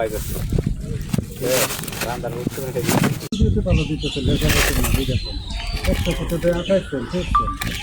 পালাই যাচ্ছে রান্নার উঠতে ভালো দিতেছে লেখা হচ্ছে না বুঝেছেন 128 সেন্ট 30 সেন্ট